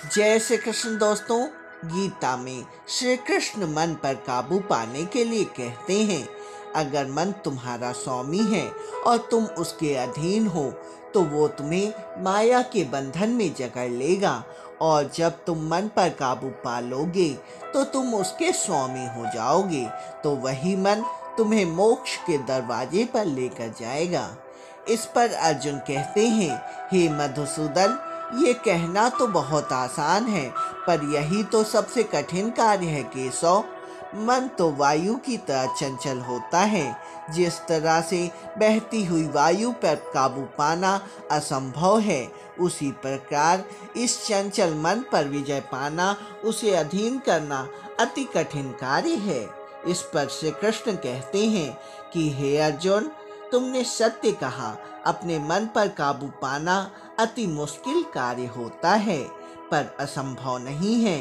जय श्री कृष्ण दोस्तों। गीता में श्री कृष्ण मन पर काबू पाने के लिए कहते हैं, अगर मन तुम्हारा स्वामी है और तुम उसके अधीन हो तो वो तुम्हें माया के बंधन में जकड़ लेगा, और जब तुम मन पर काबू पा लोगे तो तुम उसके स्वामी हो जाओगे। तो वही मन तुम्हें मोक्ष के दरवाजे पर लेकर जाएगा। इस पर अर्जुन कहते हैं, हे मधुसूदन, ये कहना तो बहुत आसान है, पर यही तो सबसे कठिन कार्य है केशव। मन तो वायु की तरह चंचल होता है। जिस तरह से बहती हुई वायु पर काबू पाना असंभव है, उसी प्रकार इस चंचल मन पर विजय पाना, उसे अधीन करना अति कठिन कार्य है। इस पर श्री कृष्ण कहते हैं कि हे अर्जुन, तुमने सत्य कहा, अपने मन पर काबू पाना अति मुश्किल कार्य होता है, पर असंभव नहीं है।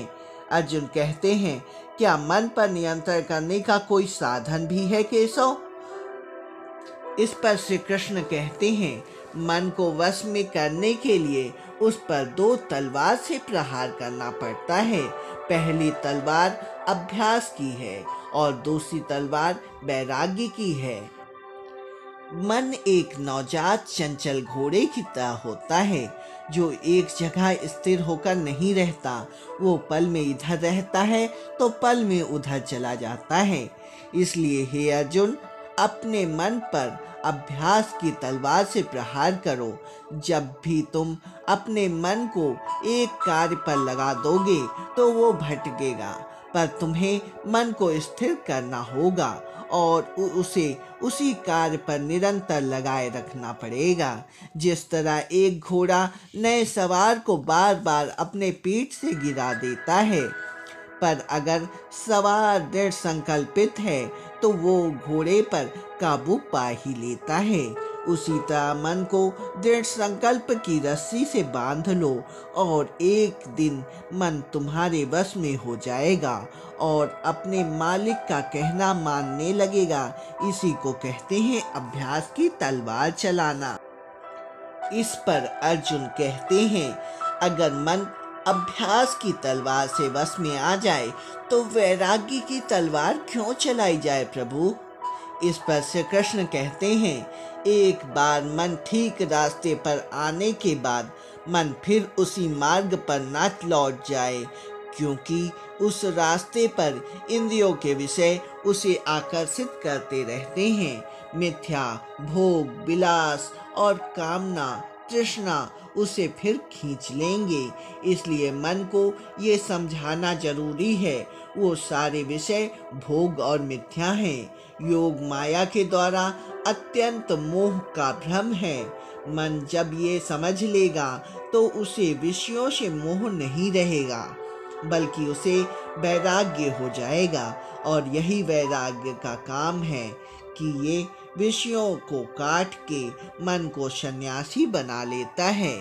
अर्जुन कहते हैं, क्या मन पर नियंत्रण करने का कोई साधन भी है केशव? इस पर श्री कृष्ण कहते हैं, मन को वश में करने के लिए उस पर 2 तलवार से प्रहार करना पड़ता है। पहली तलवार अभ्यास की है और दूसरी तलवार वैराग्य की है। मन एक नवजात चंचल घोड़े की तरह होता है, जो एक जगह स्थिर होकर नहीं रहता। वो पल में इधर रहता है तो पल में उधर चला जाता है। इसलिए हे अर्जुन, अपने मन पर अभ्यास की तलवार से प्रहार करो। जब भी तुम अपने मन को एक कार्य पर लगा दोगे तो वो भटकेगा, पर तुम्हें मन को स्थिर करना होगा और उसे उसी कार्य पर निरंतर लगाए रखना पड़ेगा। जिस तरह एक घोड़ा नए सवार को बार बार अपने पीठ से गिरा देता है, पर अगर सवार दृढ़ संकल्पित है तो वो घोड़े पर काबू पा ही लेता है। उसी तरह मन को दृढ़ संकल्प की रस्सी से बांध लो और एक दिन मन तुम्हारे वश में हो जाएगा और अपने मालिक का कहना मानने लगेगा। इसी को कहते हैं अभ्यास की तलवार चलाना। इस पर अर्जुन कहते हैं, अगर मन अभ्यास की तलवार से वश में आ जाए तो वैराग्य की तलवार क्यों चलाई जाए प्रभु? इस पर श्री कृष्ण कहते हैं, एक बार मन ठीक रास्ते पर आने के बाद मन फिर उसी मार्ग पर न लौट जाए, क्योंकि उस रास्ते पर इंद्रियों के विषय उसे आकर्षित करते रहते हैं। मिथ्या, भोग, विलास और कामना, तृष्णा उसे फिर खींच लेंगे। इसलिए मन को ये समझाना जरूरी है, वो सारे विषय भोग और मिथ्या हैं। योग माया के द्वारा अत्यंत मोह का भ्रम है। मन जब ये समझ लेगा तो उसे विषयों से मोह नहीं रहेगा, बल्कि उसे वैराग्य हो जाएगा। और यही वैराग्य का काम है कि ये विषयों को काट के मन को सन्यासी बना लेता है।